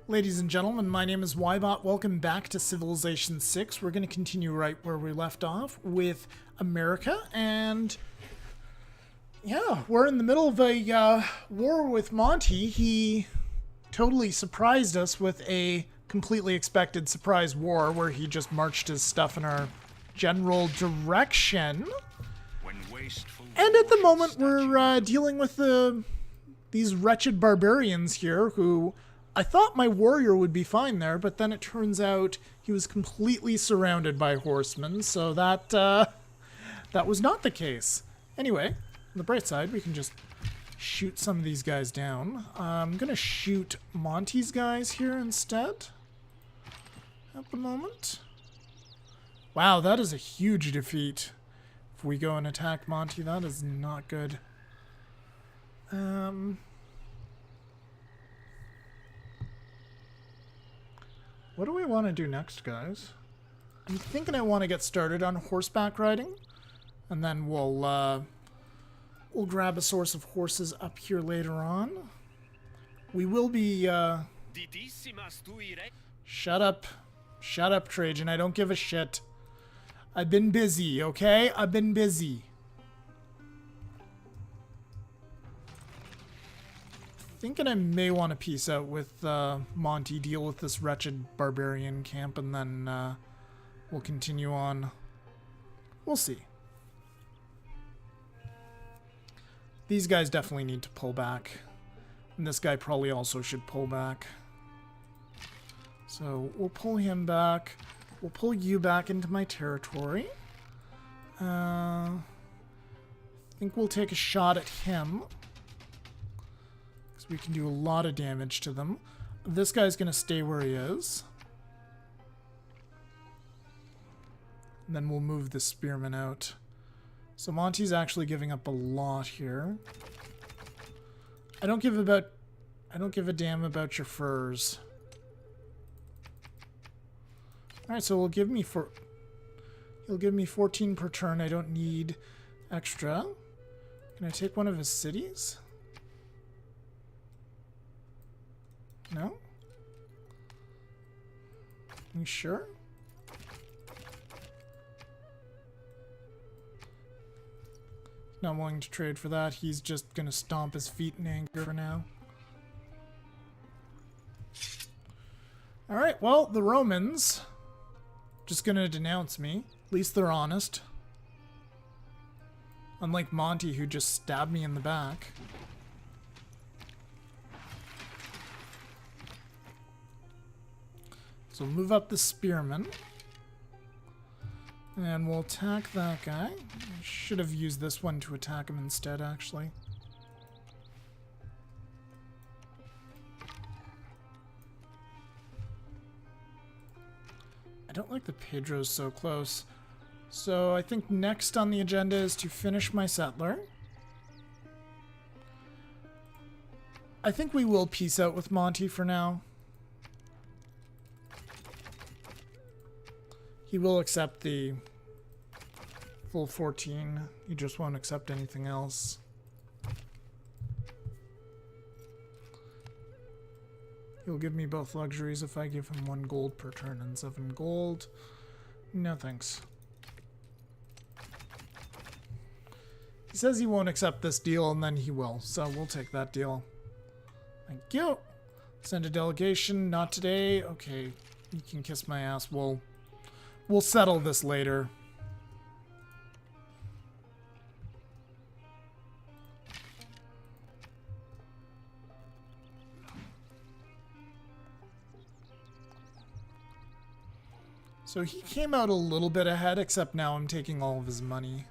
Ladies and gentlemen, my name is Ybot. Welcome back to Civilization 6. We're going to continue right where we left off with America, and yeah, we're in the middle of a war with Monty. He totally surprised us with a completely expected surprise war where he just marched his stuff in our general direction. And at the moment, we're dealing with these wretched barbarians here who... I thought my warrior would be fine there, but then it turns out he was completely surrounded by horsemen, so that was not the case. Anyway, on the bright side, we can just shoot some of these guys down. I'm going to shoot Monty's guys here instead at the moment. Wow, that is a huge defeat. If we go and attack Monty, that is not good. What do we want to do next, guys? I'm thinking I want to get started on horseback riding, and then we'll grab a source of horses up here later on. We will be, Shut up, Trajan, I don't give a shit. I've been busy, okay? I've been busy. Thinking I may want to peace out with Monty, deal with this wretched barbarian camp, and then we'll continue on. We'll see. These guys definitely need to pull back. And this guy probably also should pull back. So we'll pull him back. We'll pull you back into my territory. I think we'll take a shot at him. We can do a lot of damage to them. This guy's going to stay where he is. And then we'll move the spearman out. So Monty's actually giving up a lot here. I don't give a damn about your furs. Alright, so he'll give me 14 per turn. I don't need extra. Can I take one of his cities? No? You sure? Not willing to trade for that. He's just gonna stomp his feet in anger for now. Alright, well, the Romans just gonna denounce me. At least they're honest. Unlike Monty, who just stabbed me in the back. So move up the spearman. And we'll attack that guy. I should have used this one to attack him instead, actually. I don't like the Pedro's so close. So I think next on the agenda is to finish my settler. I think we will peace out with Monty for now. He will accept the full 14. He just won't accept anything else. He'll give me both luxuries if I give him 1 gold per turn and 7 gold. No thanks. He says he won't accept this deal, and then he will. So we'll take that deal. Thank you. Send a delegation. Not today. Okay. You can kiss my ass. We'll settle this later. So he came out a little bit ahead, except now I'm taking all of his money.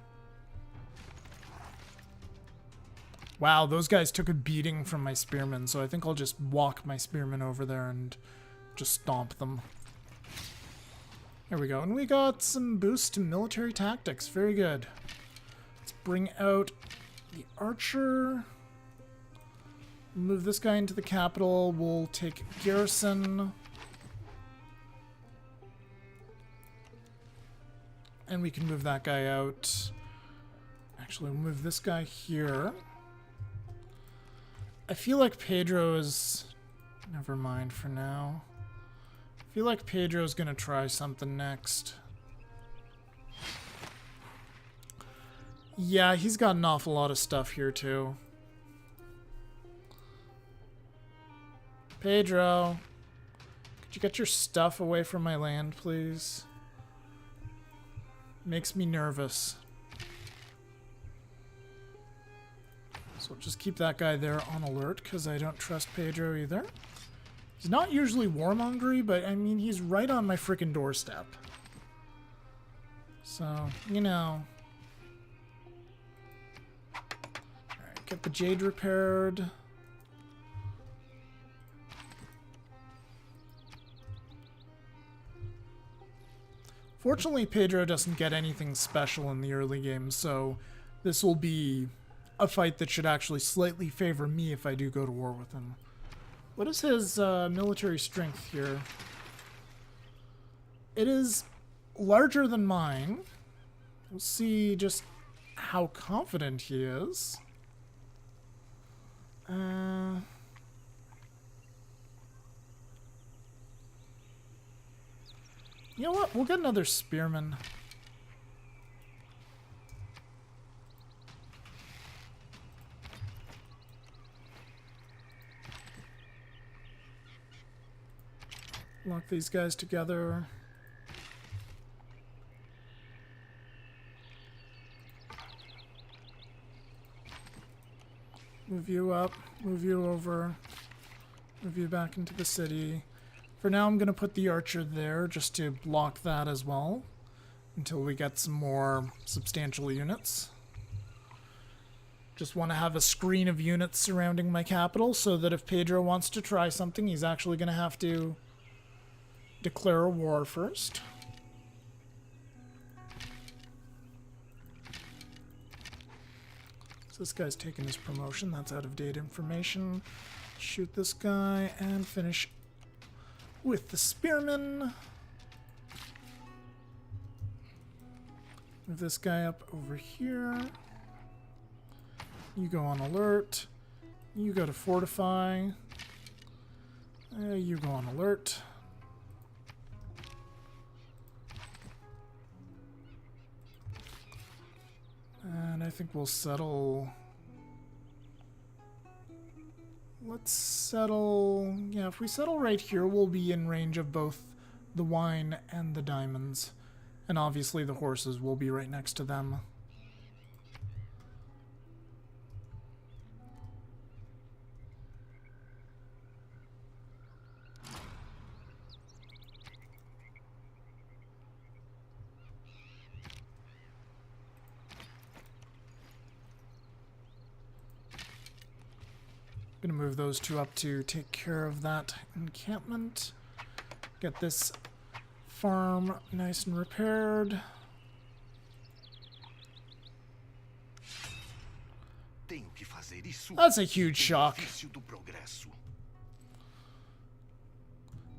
Wow, those guys took a beating from my spearmen, so I think I'll just walk my spearmen over there and just stomp them. There we go. And we got some boost to military tactics. Very good. Let's bring out the archer. Move this guy into the capital. We'll take garrison. And we can move that guy out. Actually, we'll move this guy here. I feel like Pedro is Never mind for now. I feel like Pedro's gonna try something next. Yeah, he's got an awful lot of stuff here too. Pedro, could you get your stuff away from my land, please? Makes me nervous. So just keep that guy there on alert, because I don't trust Pedro either. He's not usually warmongery, but I mean, he's right on my frickin' doorstep. So, you know. Alright, get the jade repaired. Fortunately, Pedro doesn't get anything special in the early game, so this will be a fight that should actually slightly favor me if I do go to war with him. What is his military strength here? It is larger than mine. We'll see just how confident he is. You know what? We'll get another spearman. Lock these guys together. Move you up, move you over, move you back into the city. For now, I'm going to put the archer there just to block that as well until we get some more substantial units. Just want to have a screen of units surrounding my capital so that if Pedro wants to try something, he's actually going to have to declare a war first. So this guy's taking his promotion. That's out of date information. Shoot this guy and finish with the spearman. Move this guy up over here. You go on alert. You go to fortify. You go on alert. And I think we'll settle. Let's settle. Yeah, if we settle right here, we'll be in range of both the wine and the diamonds. And obviously the horses will be right next to them. Gonna move those two up to take care of that encampment. Get this farm nice and repaired. That's a huge shock.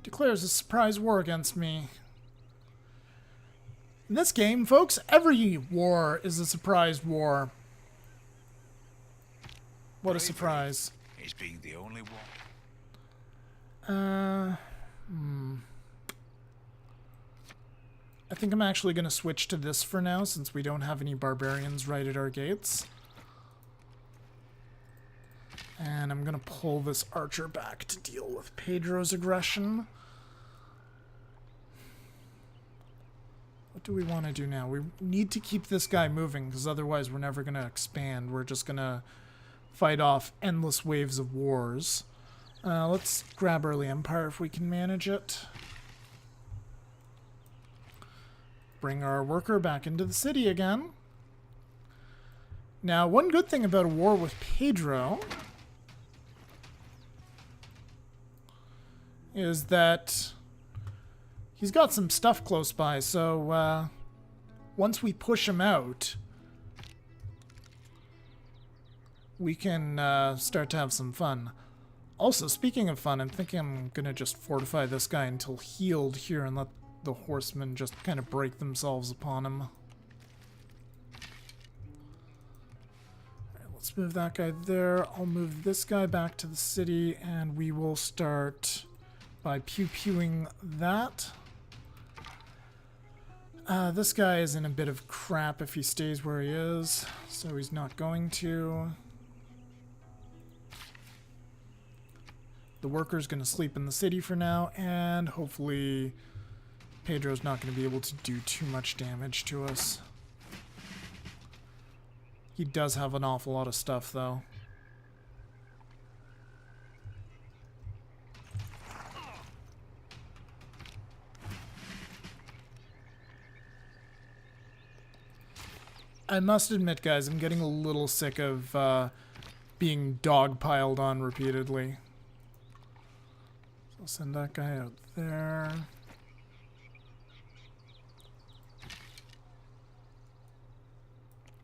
Declares a surprise war against me. In this game, folks, every war is a surprise war. What a surprise. He's being the only one. I think I'm actually going to switch to this for now, since we don't have any barbarians right at our gates. And I'm going to pull this archer back to deal with Pedro's aggression. What do we want to do now? We need to keep this guy moving, because otherwise we're never going to expand. We're just going to fight off endless waves of wars. Let's grab Early Empire if we can manage it. Bring our worker back into the city again. Now, one good thing about a war with Pedro is that he's got some stuff close by, so once we push him out, we can start to have some fun. Also, speaking of fun, I'm thinking I'm going to just fortify this guy until healed here and let the horsemen just kind of break themselves upon him. Alright, let's Let's move that guy there. I'll move this guy back to the city, and we will start by pew-pewing that. This guy is in a bit of crap if he stays where he is, so he's not going to. The worker's going to sleep in the city for now, and hopefully Pedro's not going to be able to do too much damage to us. He does have an awful lot of stuff, though. I must admit, guys, I'm getting a little sick of being dogpiled on repeatedly. So I'll send that guy out there.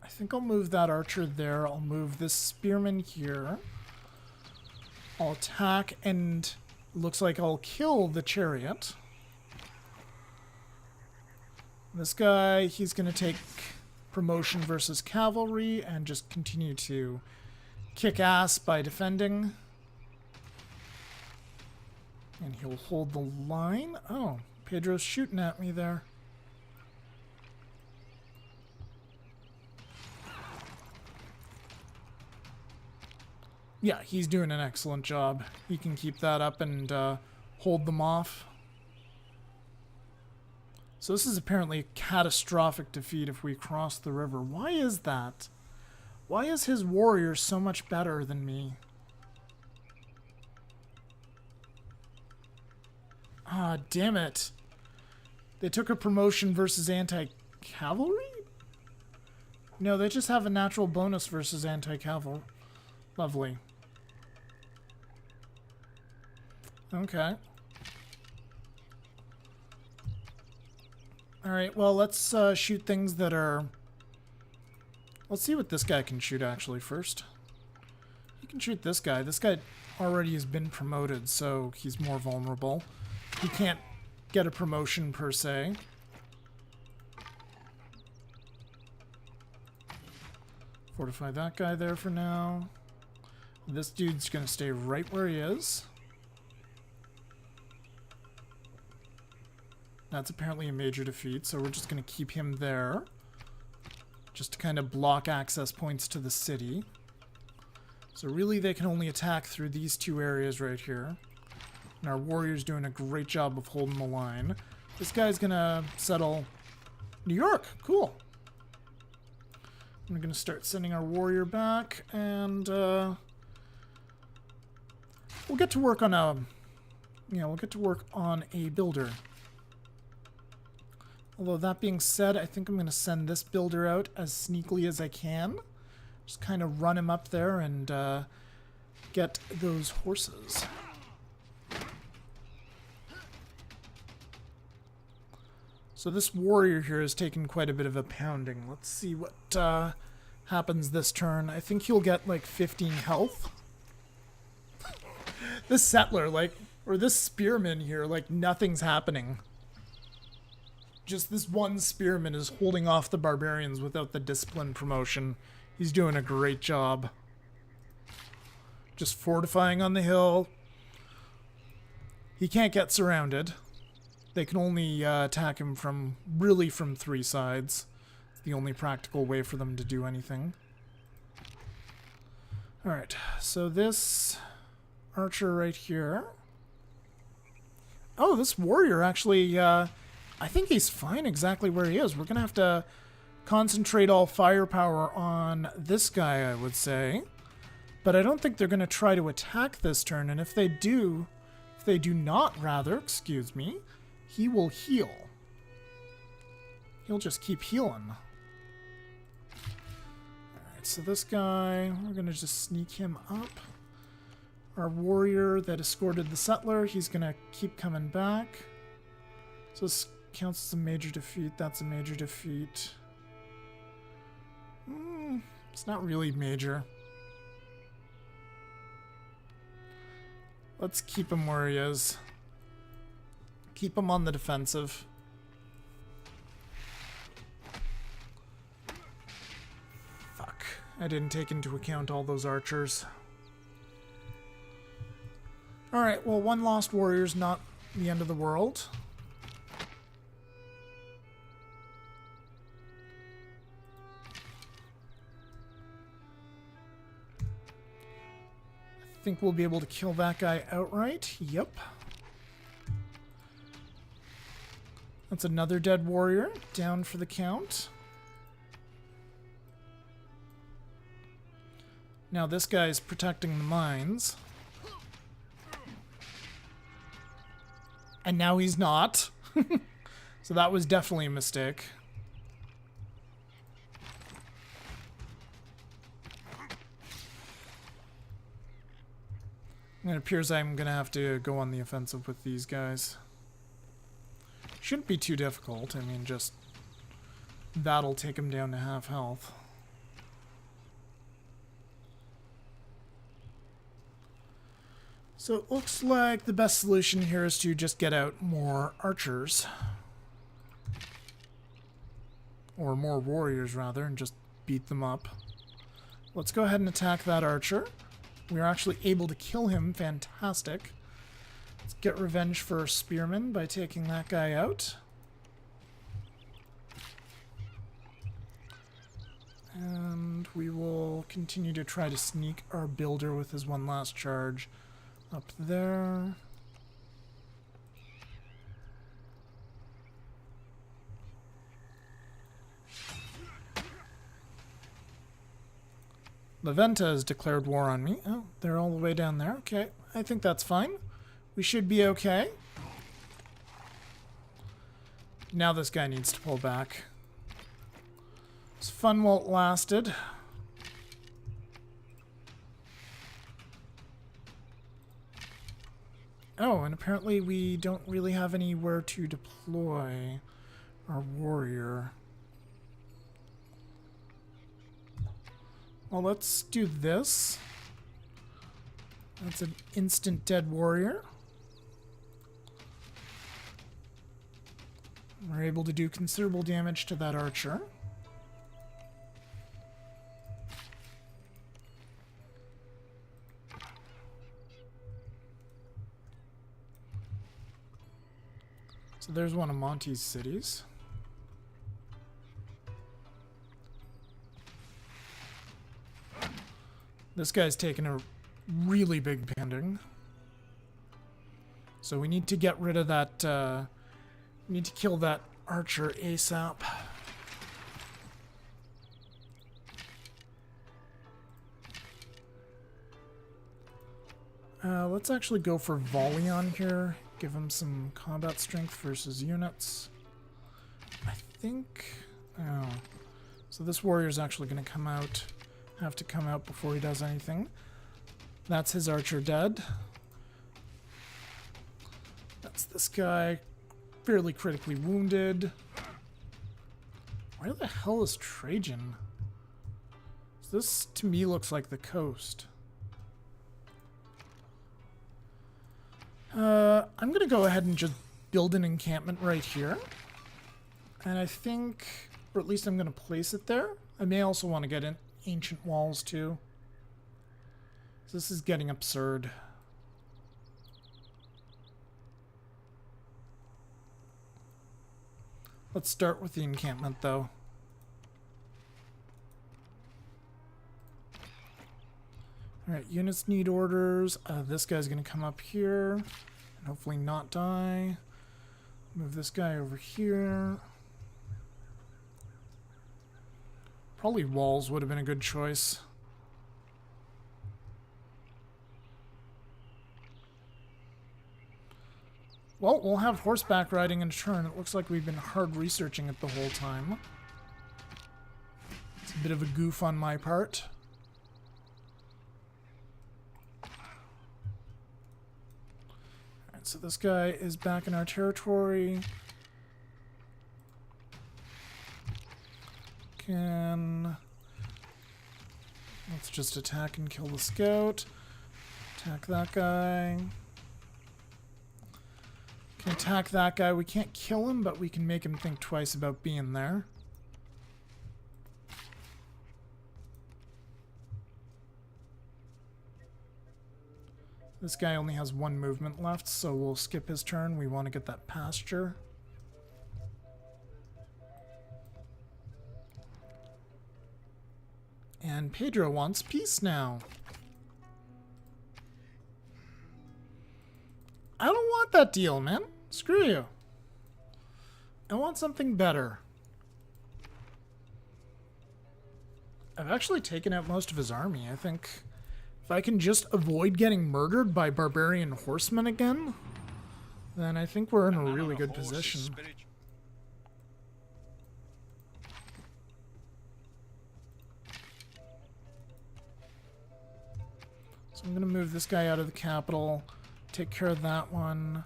I think I'll move that archer there. I'll move this spearman here. I'll attack, and looks like I'll kill the chariot. This guy, he's going to take promotion versus cavalry and just continue to kick ass by defending. And he'll hold the line. Oh, Pedro's shooting at me there. Yeah, he's doing an excellent job. He can keep that up and hold them off. So this is apparently a catastrophic defeat if we cross the river. Why is that? Why is his warrior so much better than me? Ah, damn it. They took a promotion versus anti-cavalry? No, they just have a natural bonus versus anti-cavalry. Lovely. Okay. Alright, well, let's shoot things that are... Let's see what this guy can shoot, actually, first. You can shoot this guy. This guy already has been promoted, so he's more vulnerable. He can't get a promotion, per se. Fortify that guy there for now. This dude's going to stay right where he is. That's apparently a major defeat, so we're just going to keep him there. Just to kind of block access points to the city. So really they can only attack through these two areas right here. And our warrior's doing a great job of holding the line. This guy's going to settle New York. Cool. We're going to start sending our warrior back, and we'll get to work on a... Yeah, we'll get to work on a builder. Although that being said, I think I'm going to send this builder out as sneakily as I can. Just kind of run him up there and get those horses. So this warrior here has taken quite a bit of a pounding. Let's see what happens this turn. I think he'll get like 15 health. This settler, like, or this spearman here, like nothing's happening. Just this one spearman is holding off the barbarians without the discipline promotion. He's doing a great job. Just fortifying on the hill. He can't get surrounded. They can only attack him from, really from 3 sides. It's the only practical way for them to do anything. Alright, so this archer right here. Oh, this warrior actually... I think he's fine exactly where he is. We're going to have to concentrate all firepower on this guy, I would say. But I don't think they're going to try to attack this turn. And if they do not, rather, excuse me, he will heal. He'll just keep healing. Alright, so this guy, we're going to just sneak him up. Our warrior that escorted the settler, he's going to keep coming back. So this counts as a major defeat. That's a major defeat. It's not really major. Let's keep him where he is. Keep him on the defensive. Fuck. I didn't take into account all those archers. Alright, well, one lost warrior's not the end of the world. I think we'll be able to kill that guy outright. Yep. That's another dead warrior. Down for the count. Now this guy's protecting the mines. And now he's not. So that was definitely a mistake. And it appears I'm going to have to go on the offensive with these guys. Shouldn't be too difficult. I mean, just that'll take him down to half health. So it looks like the best solution here is to just get out more archers. Or more warriors, rather, and just beat them up. Let's go ahead and attack that archer. We're actually able to kill him. Fantastic. Let's get revenge for our spearman by taking that guy out. And we will continue to try to sneak our builder with his one last charge up there. Leventa has declared war on me. Oh, they're all the way down there. Okay, I think that's fine. We should be okay. Now this guy needs to pull back. It's fun while it lasted. Oh, and apparently we don't really have anywhere to deploy our warrior. Well, let's do this. That's an instant dead warrior. We're able to do considerable damage to that archer. So there's one of Monty's cities. This guy's taking a really big pending. So we need to get rid of that, we need to kill that archer ASAP. Let's actually go for volley on here. Give him some combat strength versus units. I think... Oh. So this warrior's actually going to come out. Have to come out before he does anything. That's his archer dead. That's this guy. Fairly critically wounded. Where the hell is Trajan? This, to me, looks like the coast. I'm going to go ahead and just build an encampment right here. And I think, or at least I'm going to place it there. I may also want to get in ancient walls too. This is getting absurd. Let's start with the encampment though. Alright, units need orders. This guy's going to come up here and hopefully not die. Move this guy over here. Probably walls would have been a good choice. Well, we'll have horseback riding in turn. It looks like we've been hard researching it the whole time. It's a bit of a goof on my part. Alright, so this guy is back in our territory. Let's just attack and kill the scout. Attack that guy. Can attack that guy. We can't kill him, but we can make him think twice about being there. This guy only has 1 movement left, so we'll skip his turn. We want to get that pasture. And Pedro wants peace now. I don't want that deal, man. Screw you. I want something better. I've actually taken out most of his army. I think if I can just avoid getting murdered by barbarian horsemen again, then I think we're in a really good position. So I'm going to move this guy out of the capital, take care of that one,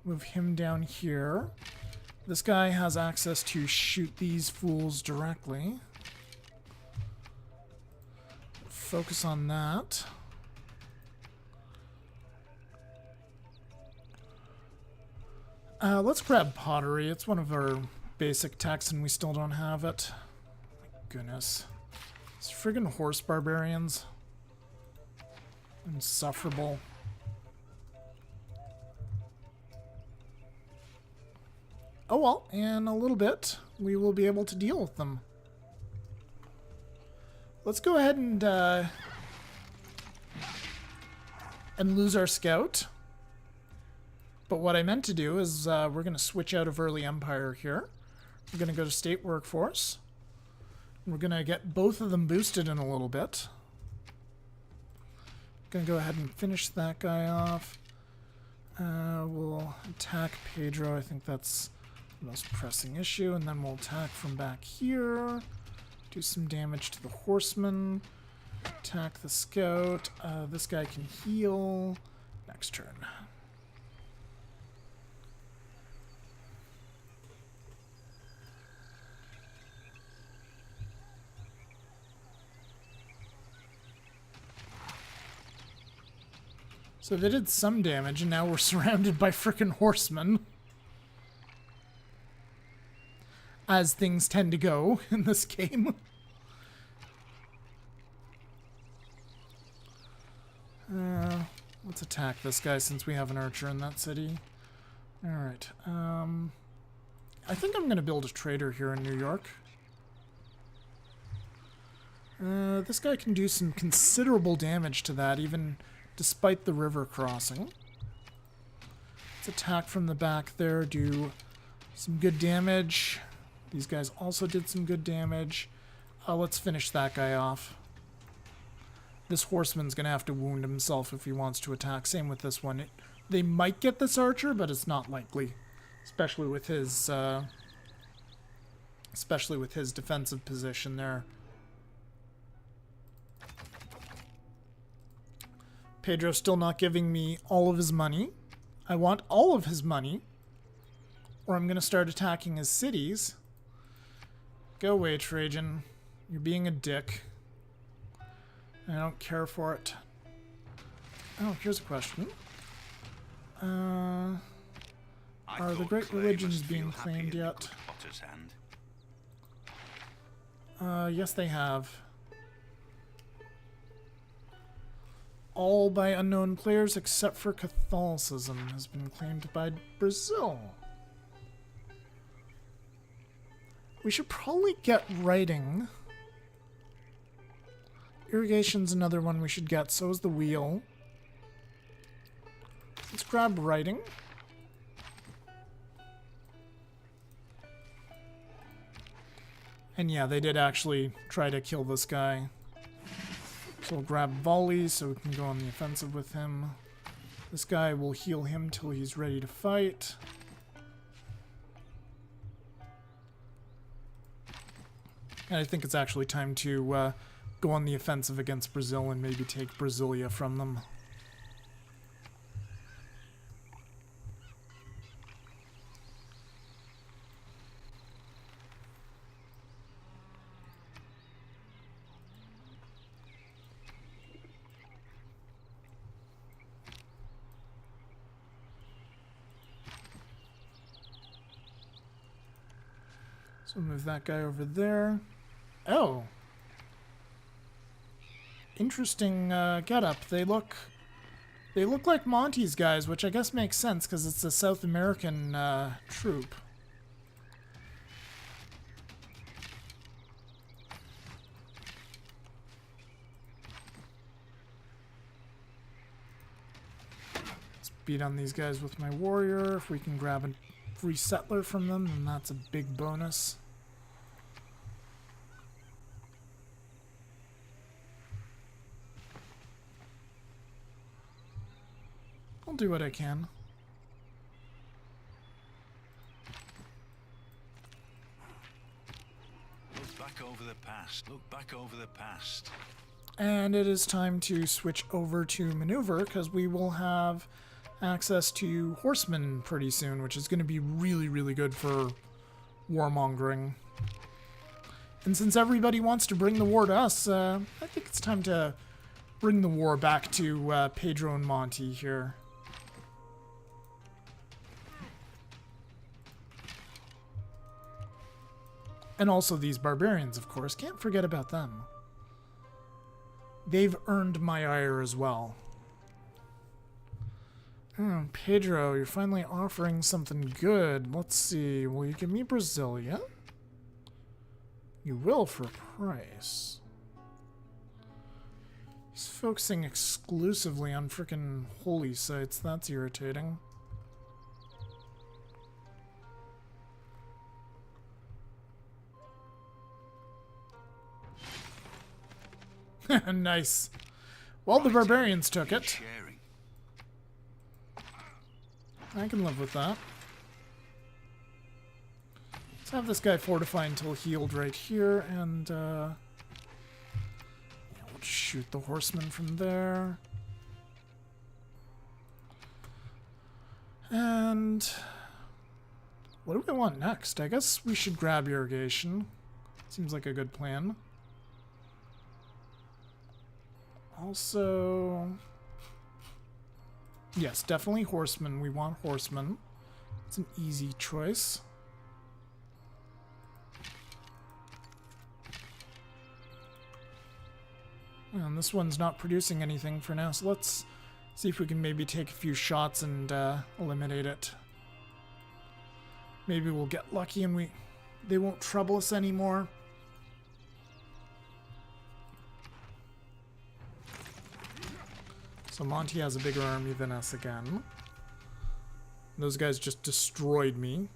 move him down here. This guy has access to shoot these fools directly. Focus on that. Let's grab pottery. It's one of our basic techs and we still don't have it. My goodness. These friggin' horse barbarians. Insufferable. Oh well, in a little bit we will be able to deal with them. Let's go ahead and lose our scout. But what I meant to do is we're going to switch out of early empire here. We're going to go to state workforce. We're going to get both of them boosted in a little bit. Going to go ahead and finish that guy off. We'll attack Pedro. I think that's the most pressing issue. And then we'll attack from back here. Do some damage to the horseman. Attack the scout. This guy can heal. Next turn. So they did some damage, and now we're surrounded by frickin' horsemen. As things tend to go in this game. Let's attack this guy since we have an archer in that city. Alright. I think I'm going to build a trader here in New York. This guy can do some considerable damage to that, even despite the river crossing. Let's attack from the back there, do some good damage. These guys also did some good damage. Let's finish that guy off. This horseman's going to have to wound himself if he wants to attack. Same with this one. They might get this archer, but it's not likely. Especially with his defensive position there. Pedro's still not giving me all of his money. I want all of his money, or I'm going to start attacking his cities. Go away, Trajan. You're being a dick. I don't care for it. Oh, here's a question. Are the great religions being claimed yet? Yes, they have. All by unknown players except for Catholicism has been claimed by Brazil. We should probably get writing. Irrigation's another one we should get, so is the wheel. Let's grab writing. And yeah, they did actually try to kill this guy. So we'll grab volley so we can go on the offensive with him. This guy will heal him till he's ready to fight. And I think it's actually time to go on the offensive against Brazil and maybe take Brasilia from them. So move that guy over there. Oh. Interesting getup. They look They look like Monty's guys, which I guess makes sense because it's a South American troop. Let's beat on these guys with my warrior. If we can grab a free settler from them, then that's a big bonus. I'll do what I can. Look back over the past. Look back over the past. And it is time to switch over to maneuver because we will have access to horsemen pretty soon, which is going to be really, really good for warmongering. And since everybody wants to bring the war to us, I think it's time to bring the war back to Pedro and Monty here. And also these barbarians, of course. Can't forget about them. They've earned my ire as well. Oh, Pedro, you're finally offering something good. Let's see. Will you give me Brasilia? You will for a price. He's focusing exclusively on frickin' holy sites. That's irritating. Nice. Well, the barbarians took it. I can live with that. Let's have this guy fortify until healed right here, and yeah, we'll just shoot the horseman from there. And what do we want next? I guess we should grab irrigation. Seems like a good plan. Also, yes, definitely horsemen. We want horsemen. It's an easy choice. And this one's not producing anything for now, so let's see if we can maybe take a few shots and eliminate it. Maybe we'll get lucky and they won't trouble us anymore. So Monty has a bigger army than us again. Those guys just destroyed me.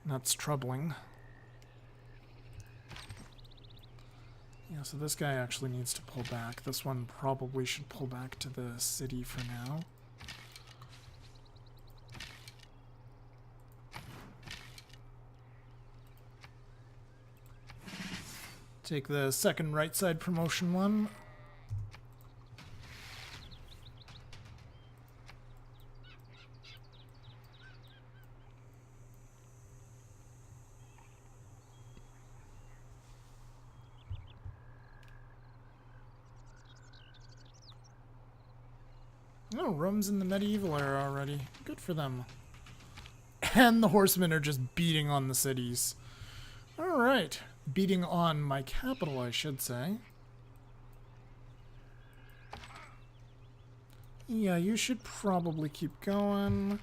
That's troubling. Yeah, so this guy actually needs to pull back. This one probably should pull back to the city for now. Take the second right side promotion one. Oh, Rome's in the medieval era already. Good for them. And the horsemen are just beating on the cities. Alright. Beating on my capital, I should say. Yeah, you should probably keep going.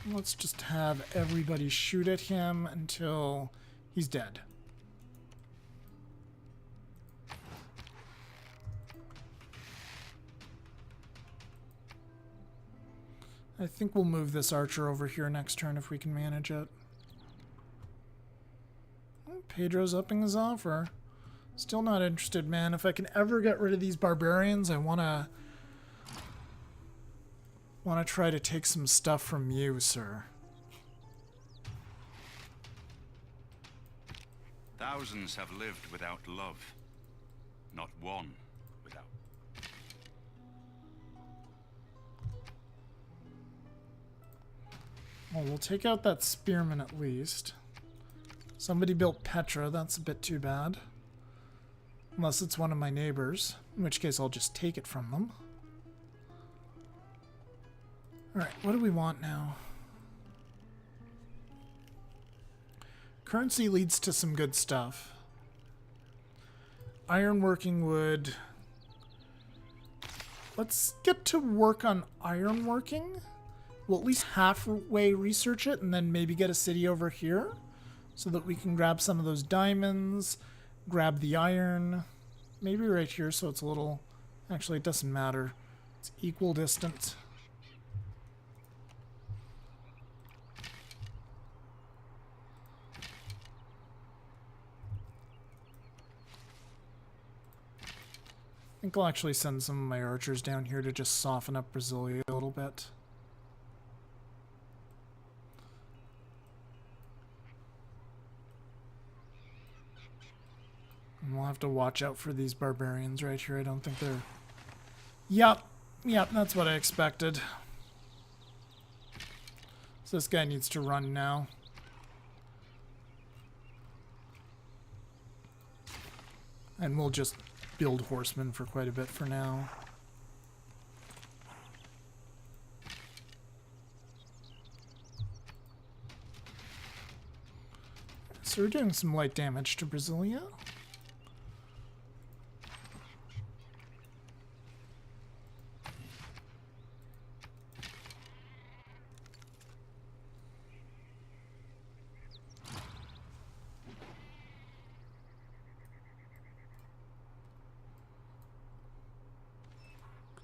Let's just have everybody shoot at him until he's dead. I think we'll move this archer over here next turn if we can manage it. Pedro's upping his offer. Still not interested, man. If I can ever get rid of these barbarians, I wanna try to take some stuff from you, sir. Thousands have lived without love. Not one without. Well, we'll take out that spearman at least. Somebody built Petra, that's a bit too bad. Unless it's one of my neighbors, in which case I'll just take it from them. Alright, what do we want now? Currency leads to some good stuff. Ironworking wood let's get to work on ironworking. We'll at least halfway research it and then maybe get a city over here so that we can grab some of those diamonds, grab the iron, maybe right here so it's a little... Actually, it doesn't matter. It's equal distance. I think I'll actually send some of my archers down here to just soften up Brasilia a little bit. And we'll have to watch out for these barbarians right here. I don't think they're... Yep, that's what I expected. So this guy needs to run now. And we'll just build horsemen for quite a bit for now. So we're doing some light damage to Brasilia.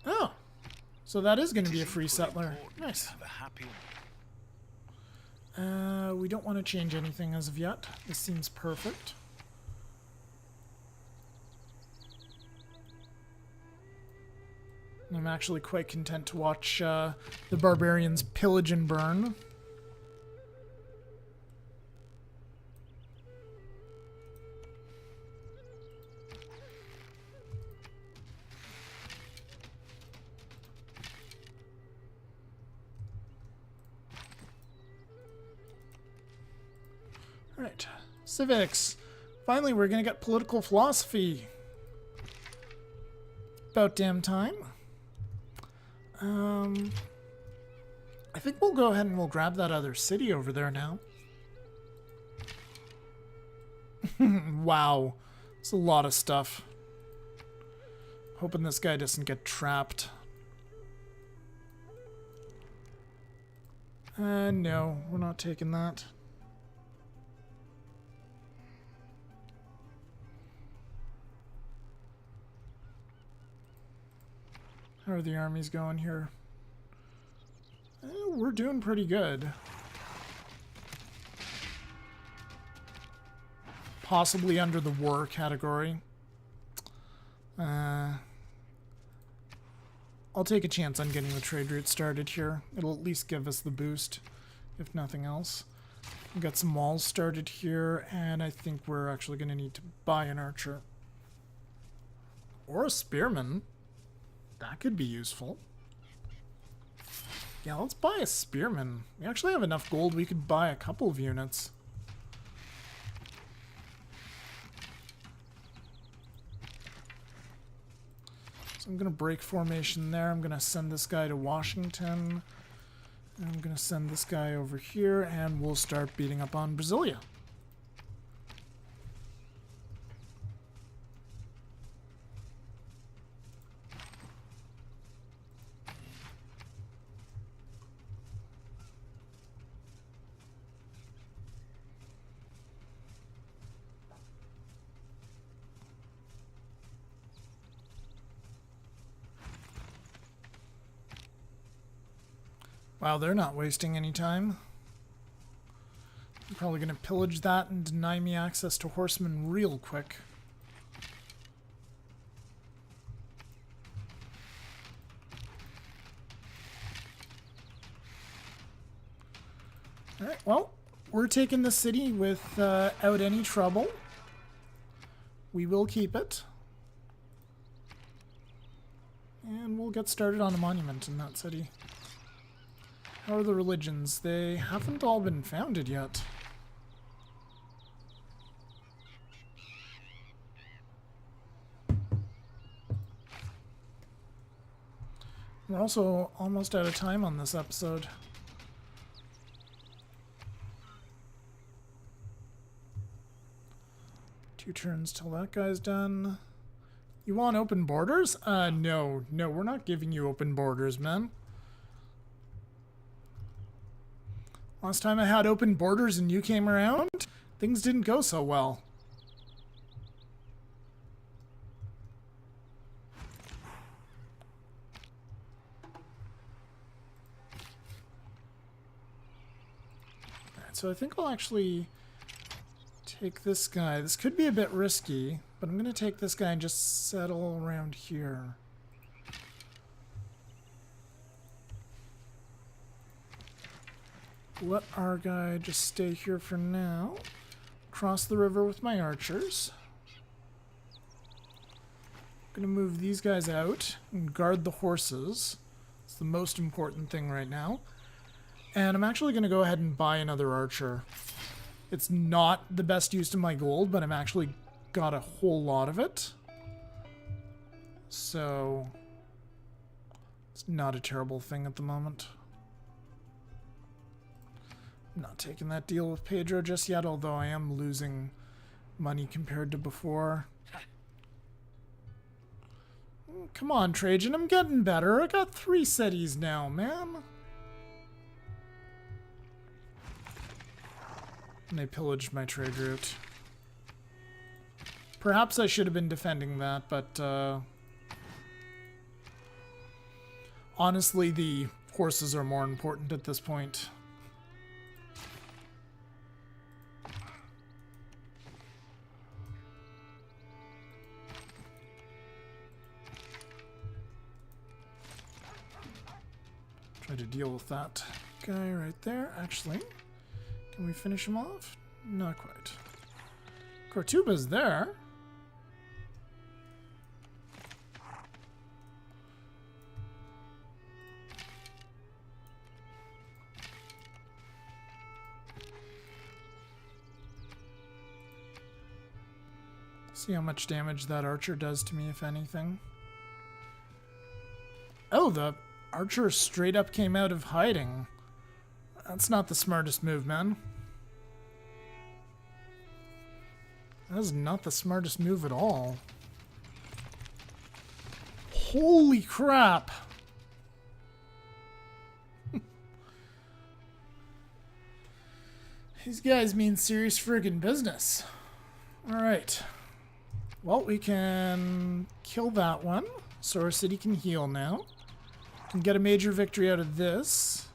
Oh, so that is going to be a free settler. Nice. We don't want to change anything as of yet. This seems perfect. I'm actually quite content to watch the barbarians pillage and burn. Alright, civics. Finally, we're gonna get political philosophy. About damn time. I think we'll go ahead and we'll grab that other city over there now. Wow, it's a lot of stuff. Hoping this guy doesn't get trapped. No, we're not taking that. How are the armies going here? We're doing pretty good. Possibly under the war category. I'll take a chance on getting the trade route started here. It'll at least give us the boost, if nothing else. We've got some walls started here, and I think we're actually going to need to buy an archer. Or a spearman. That could be useful. Yeah, let's buy a spearman. We actually have enough gold we could buy a couple of units. So I'm going to break formation there. I'm going to send this guy to Washington. I'm going to send this guy over here, and we'll start beating up on Brasilia. Wow, they're not wasting any time. I'm probably going to pillage that and deny me access to horsemen real quick. Alright, well, we're taking the city without any trouble. We will keep it. And we'll get started on a monument in that city. How are the religions? They haven't all been founded yet. We're also almost out of time on this episode. Two turns till that guy's done. You want open borders? No. No, we're not giving you open borders, man. Last time I had open borders and you came around, things didn't go so well. Alright, so I think I'll actually take this guy. This could be a bit risky, but I'm going to take this guy and just settle around here. Let our guy just stay here for now. Cross the river with my archers. I'm going to move these guys out and guard the horses. It's the most important thing right now. And I'm actually going to go ahead and buy another archer. It's not the best use of my gold, but I'm actually got a whole lot of it. So it's not a terrible thing at the moment. I'm not taking that deal with Pedro just yet, although I am losing money compared to before. Come on, Trajan, I'm getting better. I got 3 cities now, man. And they pillaged my trade route. Perhaps I should have been defending that, but honestly, the horses are more important at this point. Try to deal with that guy right there. Actually, can we finish him off? Not quite. Cortuba's there. See how much damage that archer does to me, if anything. Oh, the archer straight up came out of hiding. That's not the smartest move, man. That is not the smartest move at all. Holy crap! These guys mean serious friggin' business. Alright. Well, we can kill that one, so our city can heal now. Can get a major victory out of this.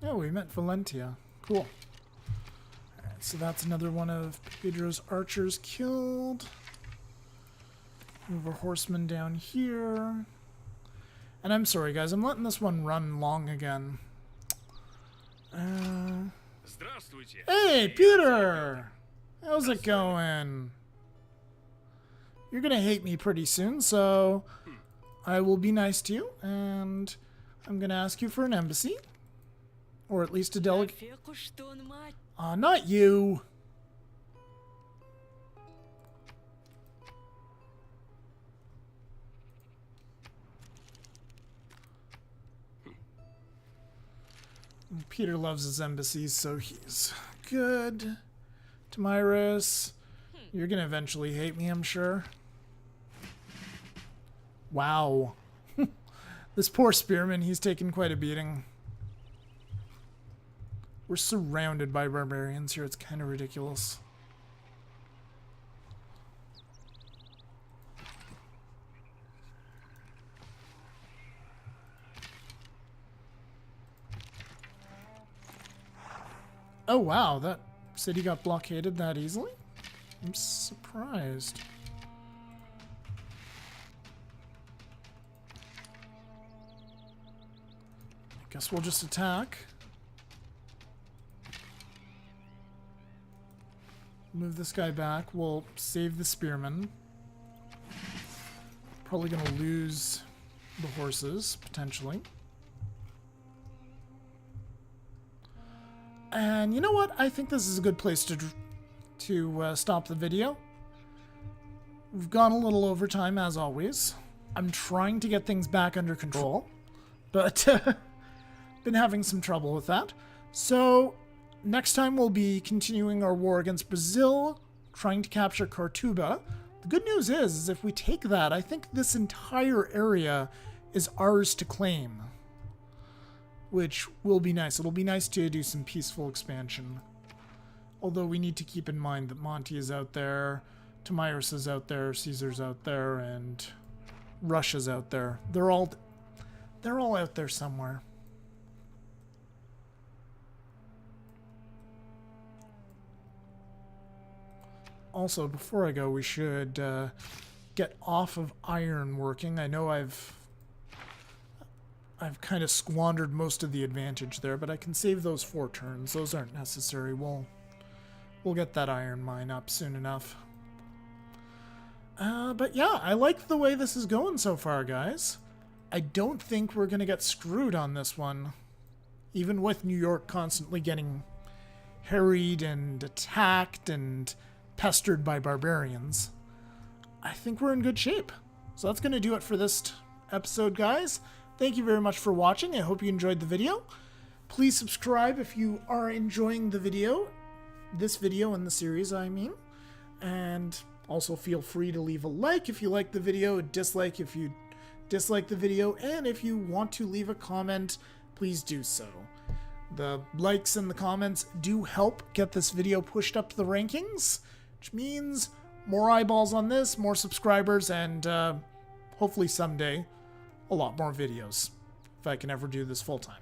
Oh, we met Valentia. Cool. Alright, so that's another one of Pedro's archers killed. Move our horsemen down here. And I'm sorry, guys. I'm letting this one run long again. Hey, Peter! How's it going? You're gonna hate me pretty soon, so I will be nice to you, and I'm gonna ask you for an embassy. Or at least a delegate. Not you! Peter loves his embassies, so he's good. Tamiris, you're gonna eventually hate me, I'm sure. Wow. This poor spearman, he's taken quite a beating. We're surrounded by barbarians here, it's kind of ridiculous. Oh wow, that city got blockaded that easily? I'm surprised. I guess we'll just attack. Move this guy back. We'll save the spearmen. Probably gonna lose the horses, potentially. And you know what? I think this is a good place to stop the video. We've gone a little over time, as always. I'm trying to get things back under control, but been having some trouble with that. So next time we'll be continuing our war against Brazil, trying to capture Cortuba. The good news is if we take that, I think this entire area is ours to claim, which will be nice. It'll be nice to do some peaceful expansion. Although we need to keep in mind that Monty is out there, Tamiris is out there, Caesar's out there, and Russia's out there. They're all out there somewhere. Also, before I go, we should get off of iron working. I know I've kind of squandered most of the advantage there, but I can save those 4 turns. Those aren't necessary. We'll get that iron mine up soon enough. But yeah, I like the way this is going so far, guys. I don't think we're going to get screwed on this one. Even with New York constantly getting harried and attacked and pestered by barbarians, I think we're in good shape. So that's going to do it for this episode, guys. Thank you very much for watching. I hope you enjoyed the video. Please subscribe if you are enjoying the video. This video and the series, I mean. And also feel free to leave a like if you like the video, a dislike if you dislike the video, and if you want to leave a comment, please do so. The likes and the comments do help get this video pushed up to the rankings, which means more eyeballs on this, more subscribers, and hopefully someday a lot more videos, if I can ever do this full time.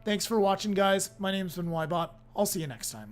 Thanks for watching, guys. My name's been Ybot. I'll see you next time.